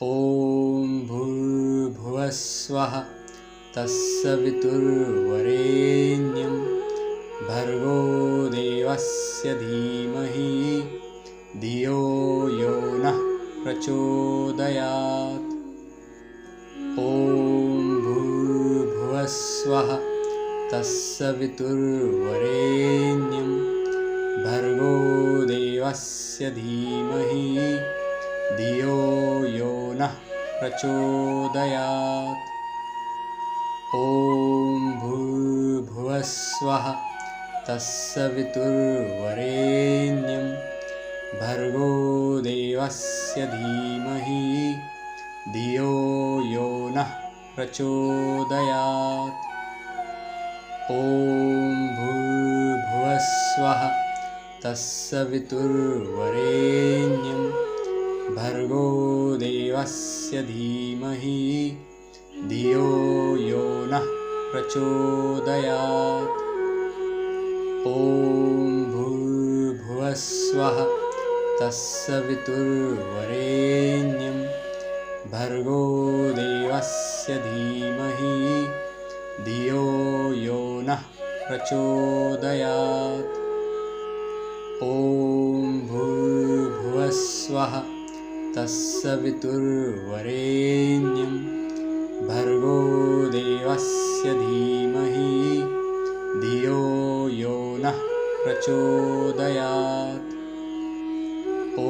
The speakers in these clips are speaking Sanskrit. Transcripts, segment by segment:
ॐ भूर्भुवः स्वः तत्सवितुर्वरेण्यं भर्गो देवस्य धीमहि धियो यो नः प्रचोदयात्। ॐ भूर्भुवः स्वः तत्सवितुर्वरेण्यं भर्गो देवस्य धीमहि धियो यो नः प्रचोदयात्। ॐ भूर्भुवः स्वः तत्सवितुर्वरेण्यं भर्गो देवस्य धीमहि धियो यो नः प्रचोदयात्। ॐ भूर्भुवः स्वः तत्सवितुर्वरेण्यं भर्गो देवस्य धीमहि धियो यो नः प्रचोदयात्। ॐ भूर्भुवः स्वः तत्सवितुर्वरेण्यं भर्गो देवस्य धीमहि धियो यो नः प्रचोदयात्। ॐ भूर्भुवः स्वः तत्सवितुर्वरेण्यं भर्गो देवस्य धीमहि धियो यो नः प्रचोदयात्। ॐ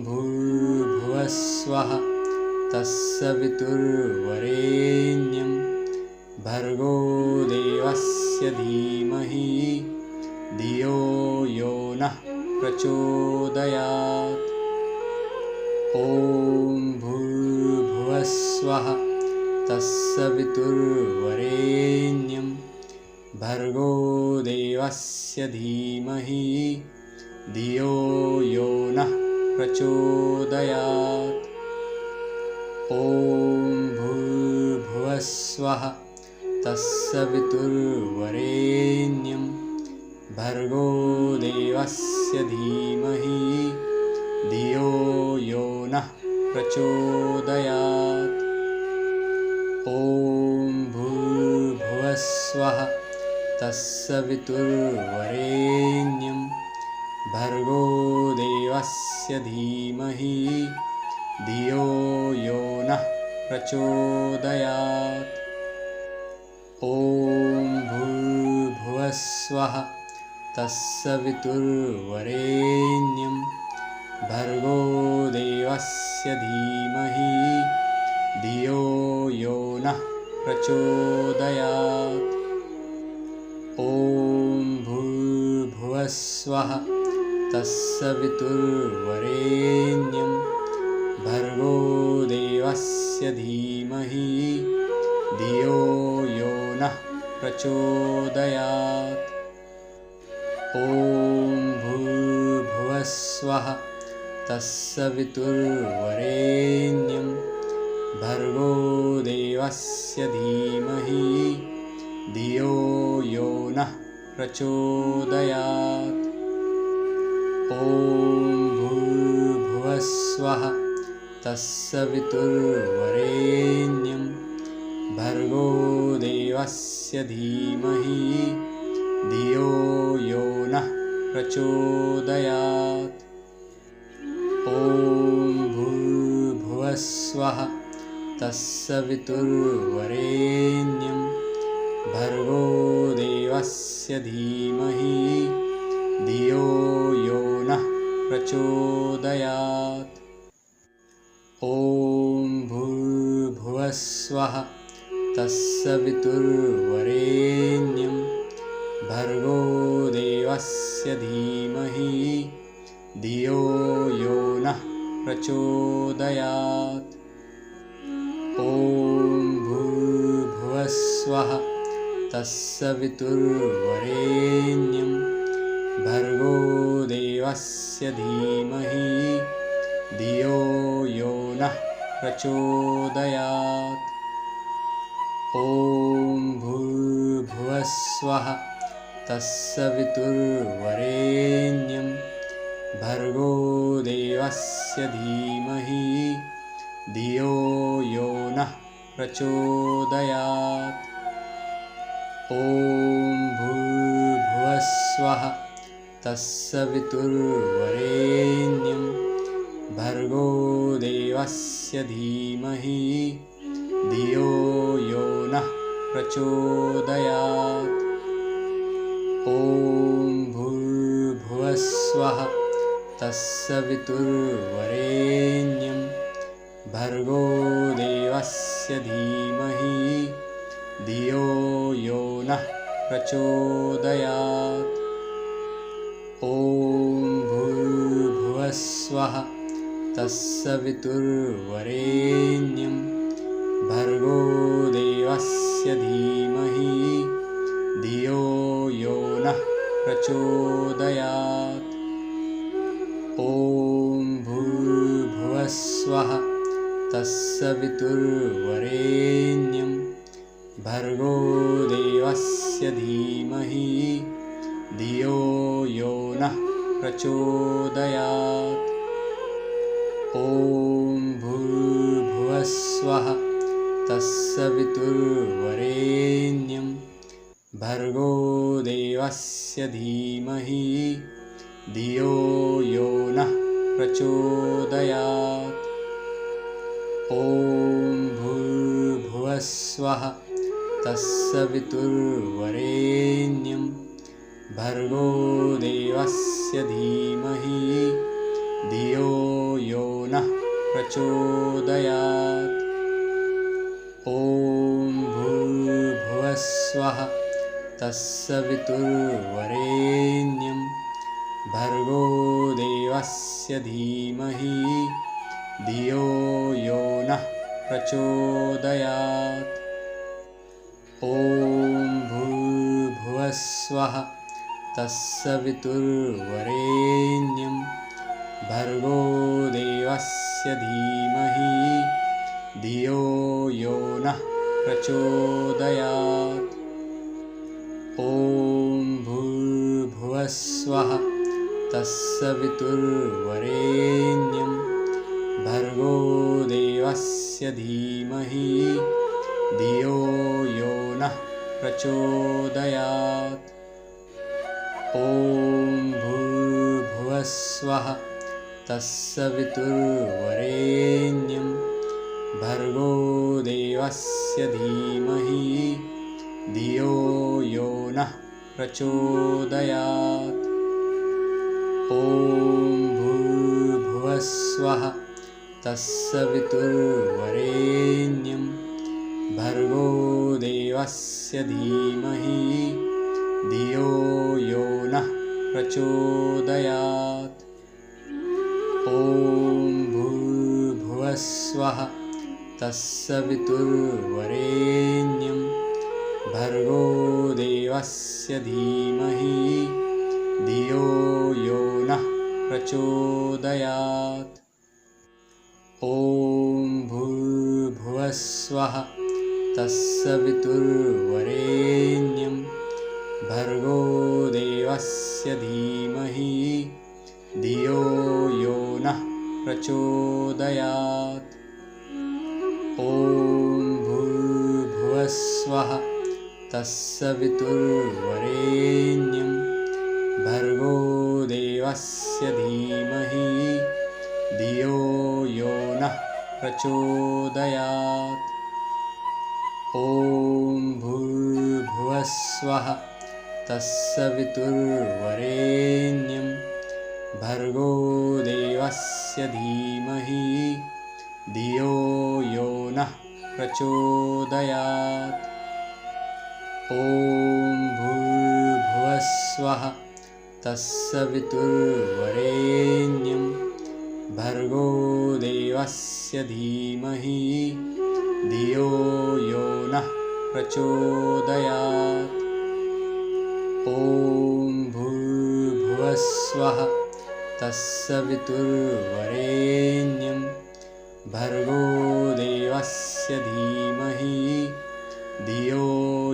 भूर्भुवः स्वः तत्सवितुर्वरेण्यं भर्गो देवस्य धीमहि धियो यो नः प्रचोदयात्। ॐ भूर्भुवः स्वः तत्सवितुर्वरेण्यं भर्गो देवस्य धीमहि धियो यो नः प्रचोदयात्। ॐ भूर्भुवः स्वः तत्सवितुर्वरेण्यं भर्गो देवस्य धीमहि धियो यो नः प्रचोदयात्। ॐ भूर्भुवः स्वः तत्सवितुर्वरेण्यं भर्गो देवस्य धीमहि धियो यो नः प्रचोदयात्। ॐ भूर्भुवः स्वः तत्सवितुर्वरेण्यं भर्गो देवस्य धीमहि धियो यो नः प्रचोदयात्। ॐ भूर्भुवः स्वः तत्सवितुर्वरेण्यं भर्गो देवस्य धीमहि धियो यो नः प्रचोदयात्। ॐ भूर्भुवः स्वः तत्सवितुर्वरेण्यं भर्गो देवस्य धीमहि धियो यो नः प्रचोदयात्। ॐ भूर्भुवः स्वः तत्सवितुर्वरेण्यं भर्गो देवस्य धीमहि धियो यो नः प्रचोदयात्। ॐ भूर्भुवः स्वः तत्सवितुर्वरेण्यं भर्गो देवस्य धीमहि धियो यो नः प्रचोदयात्। ॐ भूर्भुवः स्वः तत्सवितुर्वरेण्यं भर्गो देवस्य धीमहि धियो यो नः प्रचोदयात्। ॐ भूर्भुवः स्वः तत्सवितुर्वरेण्यं भर्गो देवस्य धीमहि धियो यो नः प्रचोदयात्। ॐ भूर्भुवः स्वः तत्सवितुर्वरेण्यं भर्गो देवस्य धीमहि धियो यो नः प्रचोदयात्। ॐ भूर्भुवस्वः तत्सवितुर्वरेण्यं भर्गो देवस्य धीमहि धियो यो नः प्रचोदयात्। ॐ भूर्भुवस्वः तत्सवितुर्वरेण्यं भर्गो देवस्य धीमहि धियो यो नः प्रचोदयात्। ॐ भूर्भुवस्वः तत्सवितुर्वरेण्यं भर्गो देवस्य धीमहि धियो यो नः प्रचोदयात्। ॐ भूर्भुवस्वः तत्सवितुर्वरेण्यं भर्गो देवस्य धीमहि धियो यो नः प्रचोदयात्। ॐ भूर्भुवस्वः तत्सवितुर्वरेण्यं भर्गो देवस्य धीमहि धियो यो नः प्रचोदयात्। ॐ भूर्भुवस्वः तत्सवितुर्वरेण्यं भर्गो देवस्य धीमहि धियो यो नः प्रचोदयात्। ॐ भूर्भुवस्वः तत्सवितुर्वरेण्यं भर्गो देवस्य धीमहि धियो यो नः प्रचोदयात्। ॐ भूर्भुवस्वः तत्सवितुर्वरेण्यं भर्गो देवस्य धीमहि धियो यो नः प्रचोदयात्। ॐ भूर्भुवस्वः तत्सवितुर्वरेण्यं भर्गो देवस्य धीमहि धियो यो नः प्रचोदयात्। ॐ भूर्भुवस्वः तत्सवितुर्वरेण्यं भर्गो देवस्य धीमहि धियो यो नः प्रचोदयात्। ॐ भूर्भुवस्वः तत्सवितुर्वरेण्यं भर्गो देवस्य धीमहि धियो यो नः प्रचोदयात्। ॐ भूर्भुवस्वः तत्सवितुर्वरेण्यं भर्गो देवस्य धीमहि धियो यो नः प्रचोदयात्। ॐ भूर्भुवस्वः तत्सवितुर्वरेण्यं भर्गो देवस्य धीमहि धियो यो नः प्रचोदयात्। ॐ भूर्भुवस्वः तत्सवितुर्वरेण्यं भर्गो देवस्य धीमहि धियो यो नः प्रचोदयात्। ॐ भूर्भुवस्वः तत्सवितुर्वरेण्यं भर्गो देवस्य धीमहि धियो यो नः प्रचोदयात्। ॐ भूर्भुवस्वः तत्सवितुर्वरेण्यं भर्गो देवस्य धीमहि धियो यो नः प्रचोदयात्। ॐ भूर्भुवस्वः तत्सवितुर्वरेण्यं भर्गो देवस्य धीमहि धियो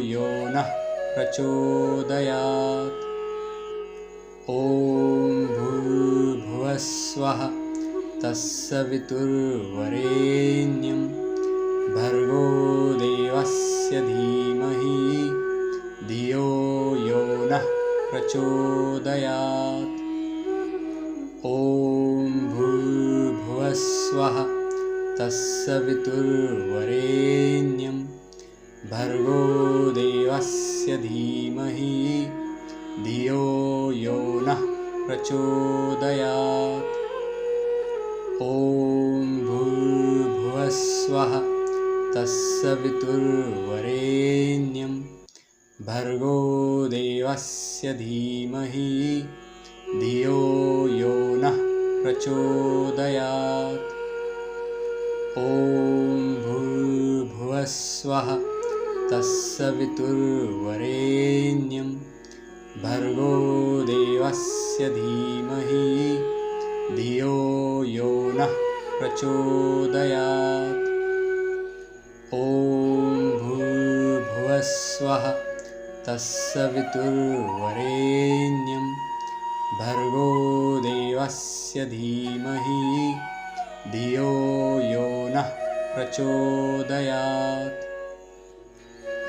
यो नः प्रचोदयात्। ॐ भूर्भुवस्वः तत्सवितुर्वरेण्यं प्रचोदयात्। ॐ भूर्भुवस्वः तत्सवितुर्वरेण्यं भर्गो देवस्य धीमहि धियो यो नः प्रचोदयात्। ॐ भूर्भुवस्वः तत्सवितुर्वरेण्यं भर्गो देवस्य धीमहि धियो यो नः प्रचोदयात्। ॐ भूर्भुवस्वः तत्सवितुर्वरेण्यं भर्गो देवस्य धीमहि धियो यो नः प्रचोदयात्। ॐ भूर्भुवस्वः तत्सवितुर्वरेण्यं भर्गो देवस्य धीमहि धियो यो नः प्रचोदयात्।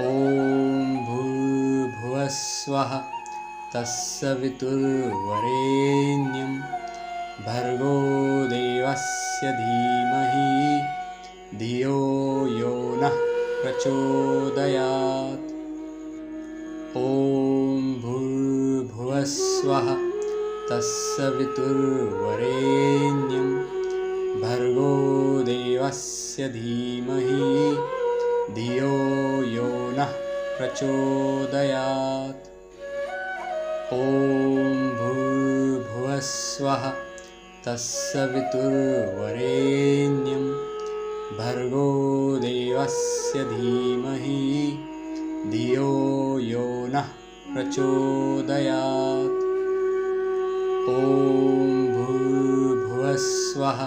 ॐ भूर्भुवस्वः तत्सवितुर्वरेण्यं भर्गो देवस्य धीमहि धियो यो नः प्रचोदयात्। ॐ भूर्भुवस्वः तत्सवितुर्वरेण्यं भर्गो देवस्य धीमहि धियो यो नः प्रचोदयात्। ॐ भूर्भुवस्वः तत्सवितुर्वरेण्यं भर्गो देवस्य धीमहि धियो यो नः प्रचोदयात्। ॐ भूर्भुवस्वः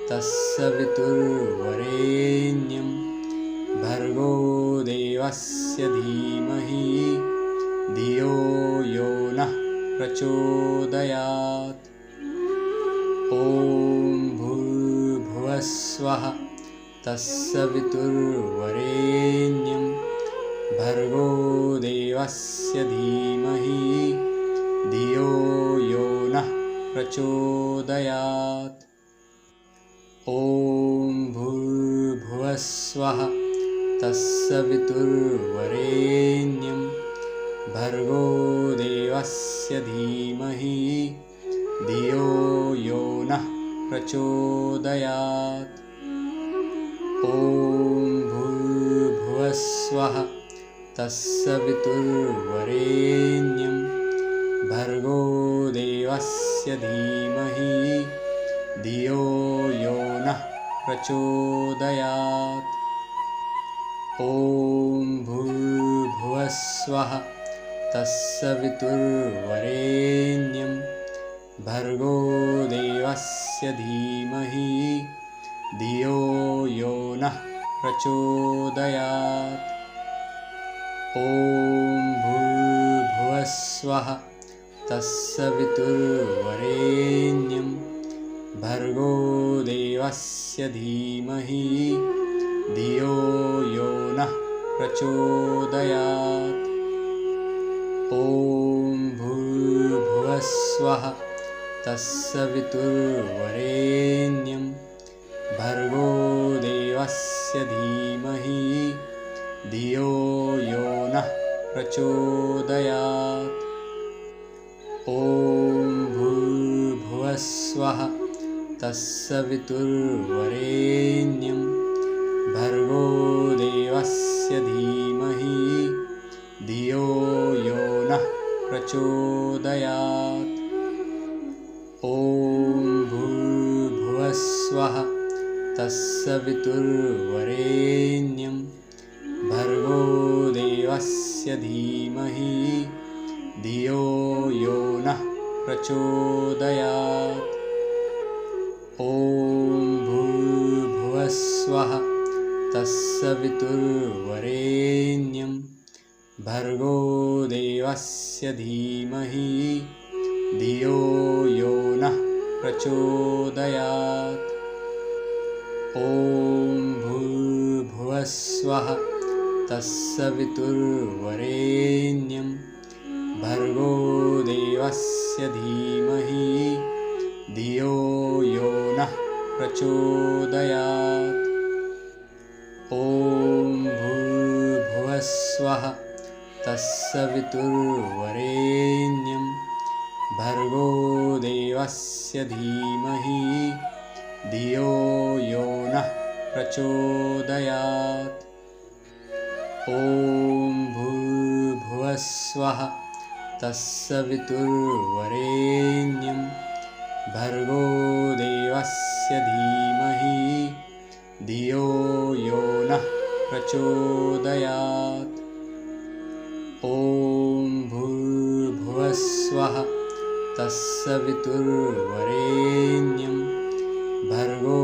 तत्सवितुर्वरेण्यं भर्गो देवस्य धीमहि धियो यो नः प्रचोदयात्। ॐ भूर्भुवस्वः तत्सवितुर्वरेण्यं भर्गो देवस्य धीमहि धियो यो नः प्रचोदयात्। ॐ भूर्भुवस्वः तत्सवितुर्वरेण्यं भर्गो देवस्य धीमहि धियो यो नः प्रचोदयात्। ॐ भूर्भुवस्वः तत्सवितुर्वरेण्यं भर्गो देवस्य धीमहि धियो यो नः प्रचोदयात्। ॐ भूर्भुवस्वः तत्सवितुर्वरेण्यं भर्गो देवस्य धीमहि धियो यो नः प्रचोदयात्। ॐ भूर्भुवस्वः तत्सवितुर्वरेण्यं भर्गो देवस्य धीमहि धियो यो नः प्रचोदयात्। ॐ भूर्भुवस्वः तत्सवितुर्वरेण्यं भर्गो देवस्य धीमहि धियो यो नः प्रचोदयात्। ॐ भूर्भुवस्वः तत्सवितुर्वरेण्यं भर्गो देवस्य धीमहि धियो यो नः प्रचोदयात्। ॐ भूर्भुवस्वः तत्सवितुर्वरेण्यं भर्गो देवस्य धीमहि धियो यो नः प्रचोदयात्। ॐ भूर्भुवस्वः तत्सवितुर्वरेण्यं भर्गो देवस्य धीमहि धियो यो नः प्रचोदयात्। ॐ भूर्भुवस्वः तत्सवितुर्वरेण्यं भर्गो देवस्य धीमहि धियो यो नः प्रचोदयात्। ॐ भूर्भुवस्वः तत्सवितुर्वरेण्यं भर्गो देवस्य धीमहि धियो यो नः प्रचोदयात्। ॐ भूर्भुवस्वः तत्सवितुर्वरेण्यं भर्गो देवस्य धीमहि धियो यो नः प्रचोदयात्। ॐ भूर्भुवस्वः तत्सवितुर्वरेण्यं भर्गो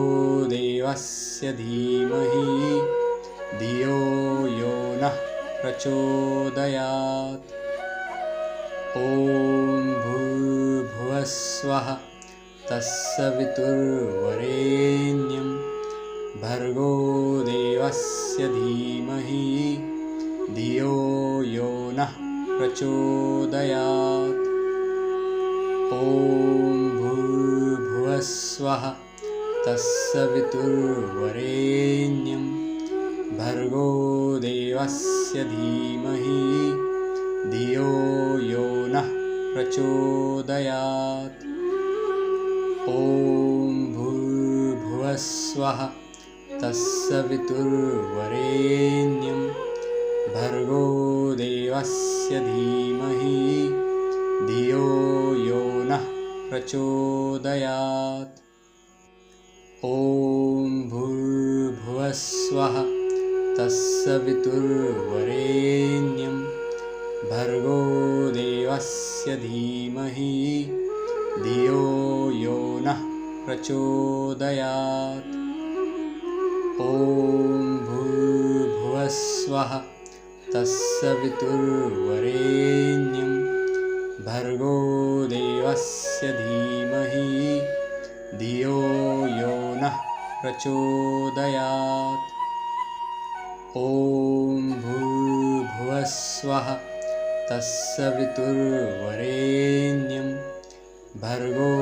देवस्य धीमहि धियो यो नः प्रचोदयात्। ॐ भूर्भुवस्वः तत्सवितुर्वरेण्यं भर्गो देवस्य धीमहि धियो यो नः प्रचोदयात्। ॐ भूर्भुवस्वः तत्सवितुर्वरेण्यं भर्गो देवस्य धीमहि धियो यो नः प्रचोदयात्। ॐ भूर्भुवस्वः तत्सवितुर्वरेण्यं भर्गो देवस्य धीमहि धियो यो नः प्रचोदयात्। ॐ भूर्भुवस्वः तत्सवितुर्वरेण्यं भर्गो देवस्य धीमहि धियो यो नः प्रचोदयात्। ॐ भूर्भुवस्वः तत्सवितुर्वरेण्यं भर्गो देवस्य धीमहि धियो यो नः प्रचोदयात्। ॐ भूर्भुवस्वः तत्सवितुर्वरेण्यं भर्गो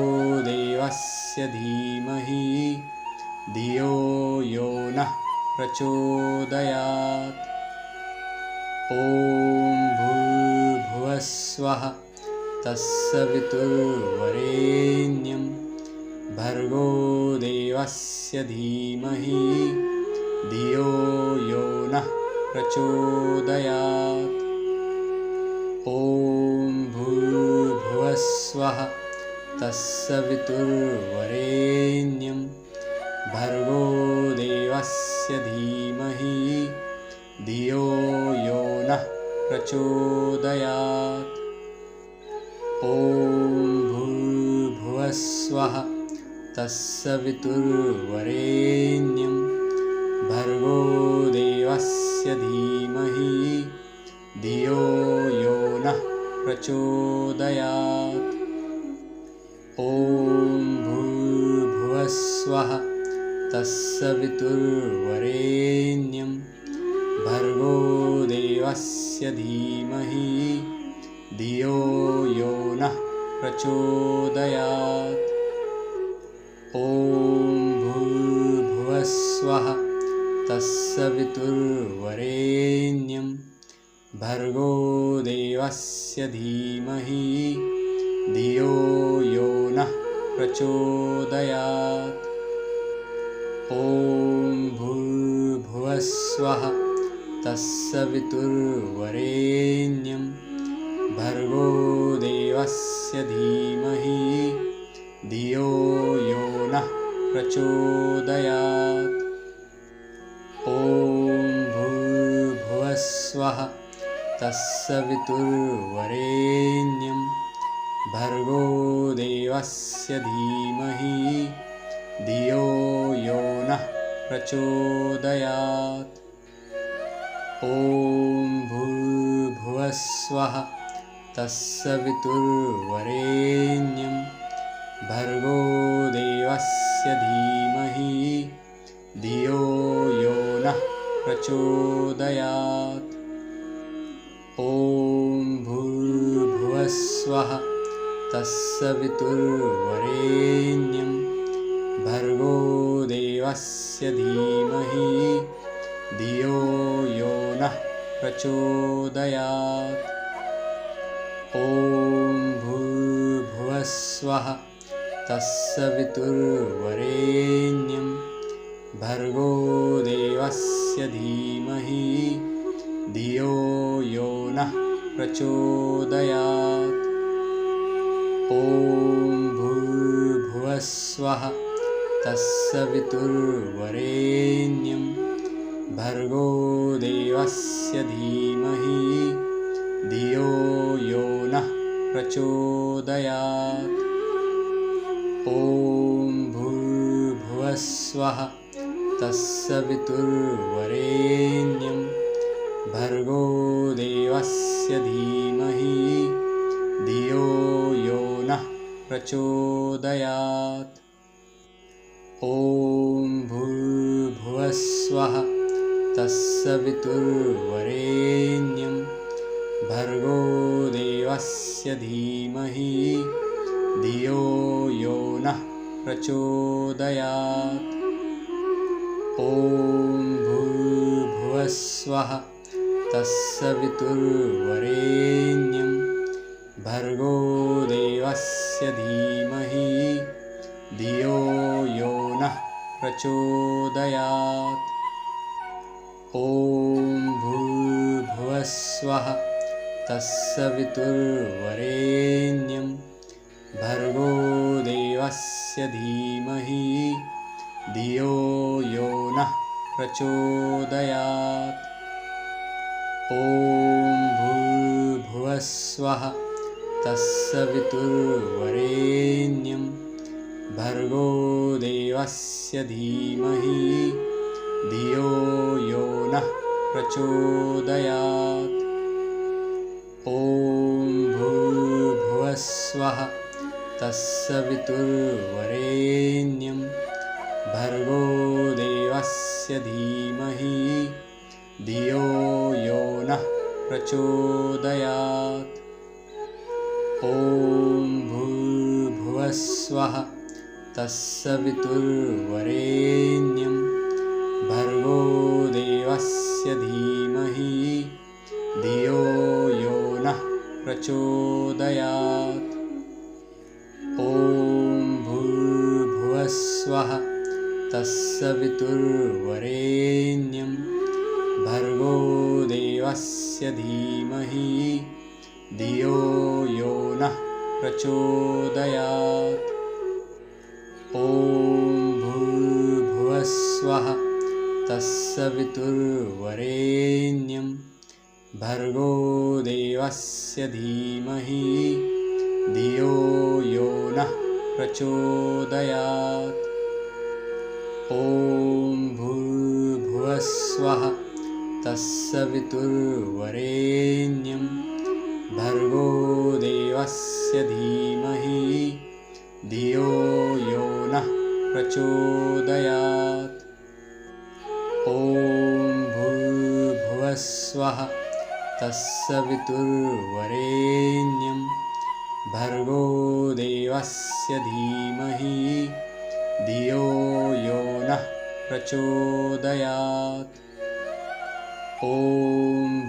देवस्य धीमहि धियो यो नः प्रचोदयात्। ॐ भूर्भुवस्वः तत्सवितुर्वरेण्यं भर्गो देवस्य धीमहि धियो यो नः प्रचोदयात्। ॐ भूर्भुवस्वः तत्सवितुर्वरेण्यं भर्गो देवस्य धीमहि धियो यो नः प्रचोदयात्। ॐ भूर्भुवस्वः तत्सवितुर्वरेण्यं भर्गो देवस्य धीमहि धियो यो नः प्रचोदयात्। ॐ भूर्भुवस्वः तत्सवितुर्वरेण्यं भर्गो देवस्य धीमहि धियो यो नः प्रचोदयात्। ॐ भूर्भुवस्वः तत्सवितुर्वरेण्यं भर्गो देवस्य धीमहि धियो यो नः प्रचोदयात्। ॐ भूर्भुवस्वः तत्सवितुर्वरेण्यं भर्गो देवस्य धीमहि धियो यो नः प्रचोदयात्। ॐ भूर्भुवस्वः तत्सवितुर्वरेण्यं भर्गो देवस्य धीमहि धियो यो नः प्रचोदयात्। ॐ भूर्भुवस्वः तत्सवितुर्वरेण्यं भर्गो देवस्य धीमहि धियो यो नः प्रचोदयात्। ॐ भूर्भुवस्वः स्वः तत्सवितुर्वरेण्यं भर्गो देवस्य धीमहि धियो यो नः प्रचोदयात्। ॐ भूर्भुवः स्वः तत्सवितुर्वरेण्यं भर्गो देवस्य धीमहि धियो यो नः प्रचोदयात्। ॐ भूर्भुवः स्वः तत्सवितुर्वरेण्यं भर्गो देवस्य धीमहि धियो यो नः प्रचोदयात्। ॐ भूर्भुवः स्वः तत्सवितुर्वरेण्यं भर्गो देवस्य धीमहि धियो यो नः प्रचोदयात्। ॐ भूर्भुवः स्वः तत्सवितुर्वरेण्यं भर्गो देवस्य धीमहि धियो यो नः प्रचोदयात्। ॐ भूर्भुवः स्वः तत्सवितुर्वरेण्यं भर्गो देवस्य धीमहि धियो यो नः प्रचोदयात्। ॐ भूर्भुवः स्वः तत्सवितुर्वरेण्यं भर्गो देवस्य धीमहि धियो यो नः प्रचोदयात्। ॐ भूर्भुवः स्वः तत्सवितुर्वरेण्यं भर्गो देवस्य धीमहि धियो यो नः प्रचोदयात्। ॐ भूर्भुवः स्वः तत्सवितुर्वरेण्यं भर्गो देवस्य धीमहि धियो यो नः प्रचोदयात्। ॐ भूर्भुवः स्वः तत्सवितुर्वरेण्यं भर्गो देवस्य धीमहि धियो यो नः प्रचोदयात्। ॐ भूर्भुवः स्वः तत्सवितुर्वरेण्यं भर्गो देवस्य धीमहि धियो यो नः प्रचोदयात्। ॐ भूर्भुवः स्वः तत्सवितुर्वरेण्यं भर्गो देवस्य धीमहि धियो यो नः प्रचोदयात्। ॐ भूर्भुवः स्वः तत्सवितुर्वरेण्यं भर्गो देवस्य धीमहि धियो यो नः प्रचोदयात्। ॐ भूर्भुवः स्वः तत्सवितुर्वरेण्यं भर्गो देवस्य धीमहि धियो यो नः प्रचोदयात्। ॐ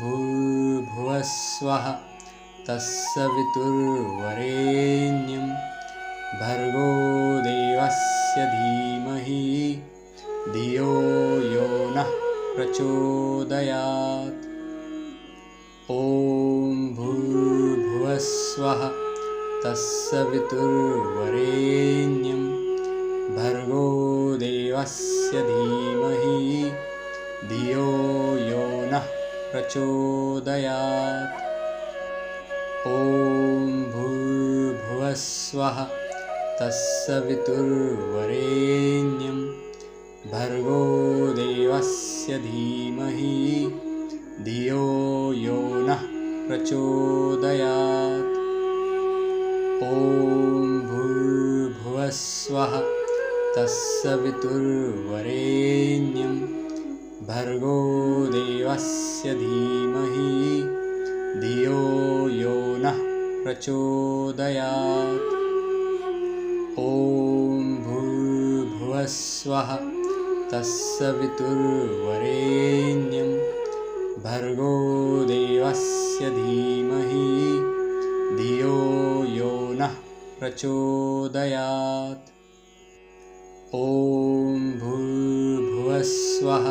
भूर्भुवः स्वः तत्सवितुर्वरेण्यं भर्गो देवस्य धीमहि धियो यो नः प्रचोदयात्। ॐ भूर्भुवः स्वः तत्सवितुर्वरेण्यं भर्गो देवस्य धीमहि धियो यो नः प्रचोदयात्। ॐ भूर्भुवः स्वः तत्सवितुर्वरेण्यं भर्गो देवस्य धीमहि धियो यो नः प्रचोदयात्। ॐ भूर्भुवः स्वः तत्सवितुर्वरेण्यं भर्गो देवस्य धीमहि धियो यो नः प्रचोदयात्। ॐ भूर्भुवस्वः तत्सवितुर्वरेण्यं भर्गो देवस्य धीमहि धियो यो नः प्रचोदयात्। ॐ भूर्भुवस्वः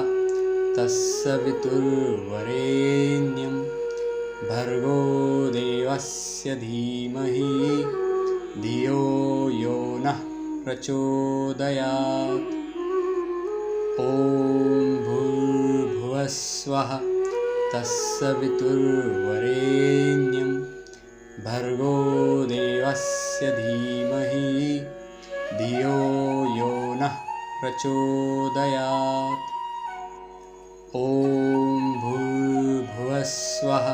तत्सवितुर्वरेण्यं भर्गो देवस्य धीमहि धियो यो नः प्रचोदयात्। ॐ भूर्भुवस्वः तत्सवितुर्वरेण्यं भर्गो देवस्य धीमहि धियो यो नः प्रचोदयात्। ॐ भूर्भुवस्वः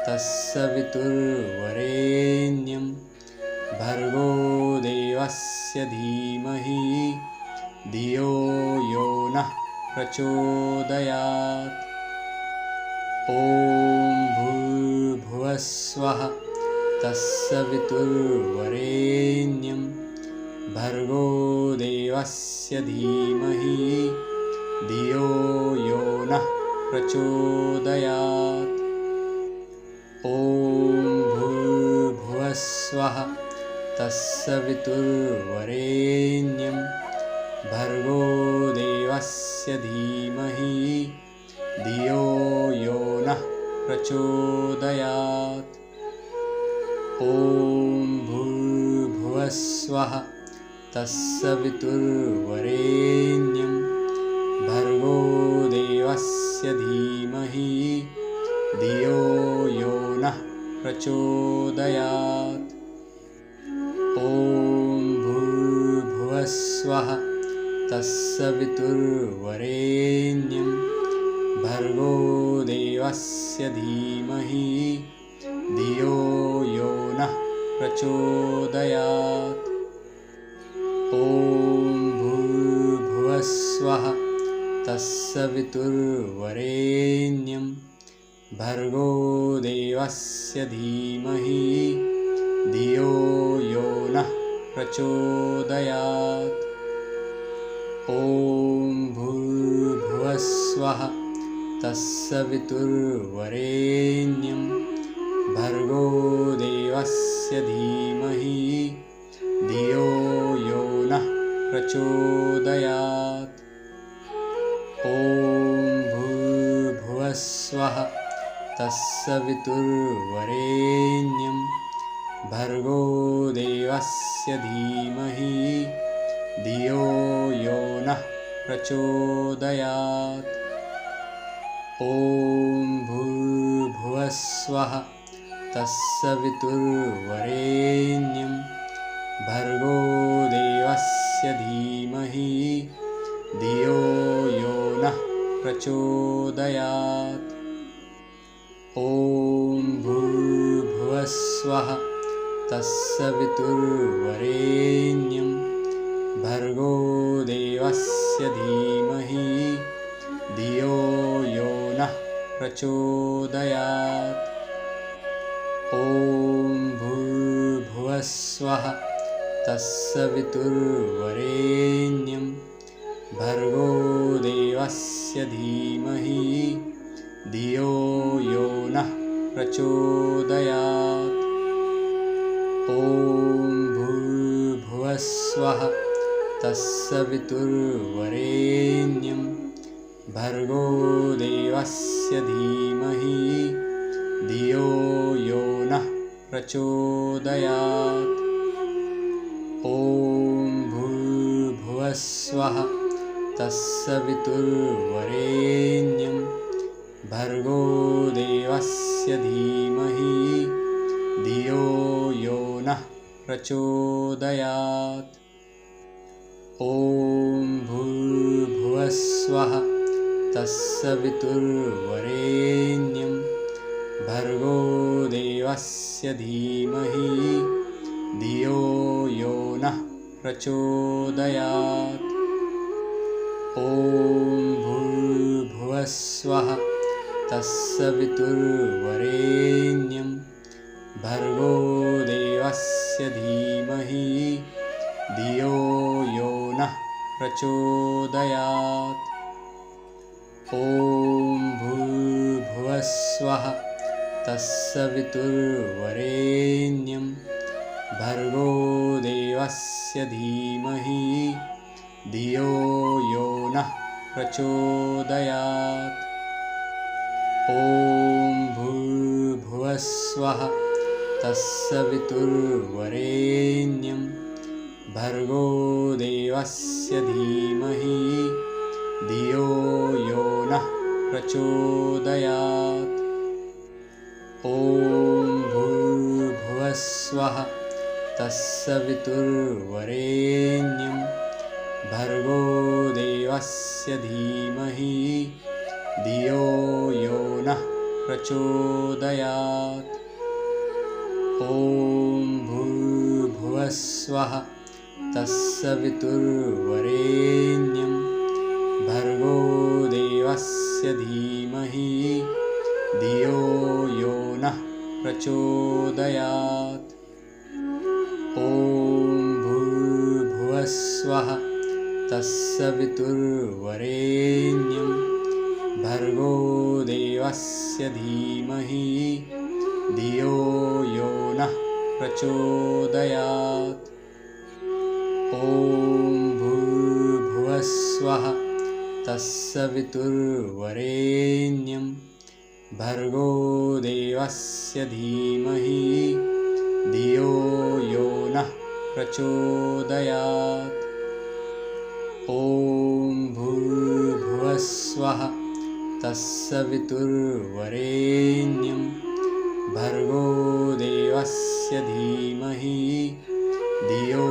तत्सवितुर्वरेण्यं भर्गो देवस्य धीमहि धियो यो नः प्रचोदयात्। ॐ भूर्भुवस्वः तत्सवितुर्वरेण्यं भर्गो देवस्य धीमहि धियो यो नः प्रचोदयात्। ॐ भूर्भुवस्वः तत्सवितुर्वरेण्यं भर्गो देवस्य धीमहि धियो यो नः प्रचोदयात्। ॐ भूर्भुवस्वः तत्सवितुर्वरेण्यं भर्गो देवस्य धीमहि धियो यो नः प्रचोदयात्। ॐ भूर्भुवस्वः तत्सवितुर्वरेण्यं भर्गो देवस्य धीमहि धियो यो नः प्रचोदयात्। ॐ भूर्भुवस्वः तत्सवितुर्वरेण्यं भर्गो देवस्य धीमहि धियो यो नः प्रचोदयात्। ॐ भूर्भुवस्वः तत्सवितुर्वरेण्यं भर्गो देवस्य धीमहि धियो यो नः प्रचोदयात्। ॐ भूर्भुवस्वः तत्सवितुर्वरेण्यं भर्गो देवस्य धीमहि धियो यो नः प्रचोदयात्। ॐ भूर्भुवस्वः तत्सवितुर्वरेण्यं भर्गो देवस्य धीमहि धियो यो नः प्रचोदयात्। ॐ भूर्भुवस्वः तत्सवितुर्वरेण्यं भर्गो देवस्य धीमहि धियो यो नः प्रचोदयात्। ॐ भूर्भुवस्वः तत्सवितुर्वरेण्यं भर्गो देवस्य धीमहि धियो यो नः प्रचोदयात्। ॐ भूर्भुवस्वः तत्सवितुर्वरेण्यं भर्गो देवस्य धीमहि धियो यो नः प्रचोदयात्। ॐ भूर्भुवस्वः तत्सवितुर्वरेण्यं भर्गो देवस्य धीमहि धियो यो नः प्रचोदयात्। ॐ भूर्भुवस्वः तत्सवितुर्वरेण्यं भर्गो देवस्य धीमहि धियो यो नः प्रचोदयात्। ॐ भूर्भुवस्वः तत्सवितुर्वरेण्यं भर्गो देवस्य धीमहि धियो यो नः प्रचोदयात्। ॐ भूर्भुवस्वः तत्सवितुर्वरेण्यं भर्गो देवस्य धीमहि धियो यो नः प्रचोदयात्। ॐ भूर्भुवस्वः तत्सवितुर्वरेण्यं भर्गो देवस्य धीमहि धियो यो नः प्रचोदयात्। ॐ भूर्भुवस्वः तत्सवितुर्वरेण्यं भर्गो देवस्य धीमहि धियो यो नः प्रचोदयात्। ॐ भूर्भुवस्वः तत्सवितुर्वरेण्यं भर्गो देवस्य धीमहि धियो यो नः प्रचोदयात्। ॐ भूर्भुवस्वः तत्सवितुर्वरेण्यं भर्गो देवस्य धीमहि धियो यो नः प्रचोदयात्। ॐ भूर्भुवस्वः तत्सवितुर्वरेण्यं भर्गो देवस्य धीमहि धियो यो नः प्रचोदयात्। ॐ भूर्भुवस्वः तत्सवितुर्वरेण्यं भर्गो देवस्य धीमहि धियो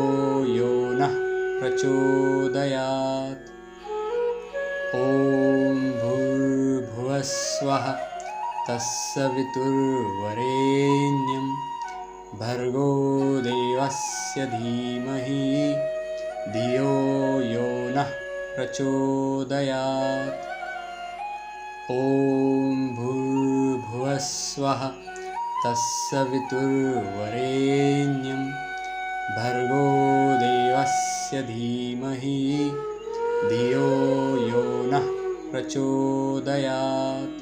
यो नः प्रचोदयात्। ॐ भूर्भुवस्वः तत्सवितुर्वरेण्यं भर्गो देवस्य धीमहि धियो यो नः प्रचोदयात्। ॐ भूर्भुवस्वः तत्सवितुर्वरेण्यं भर्गो देवस्य धीमहि धियो यो नः प्रचोदयात्।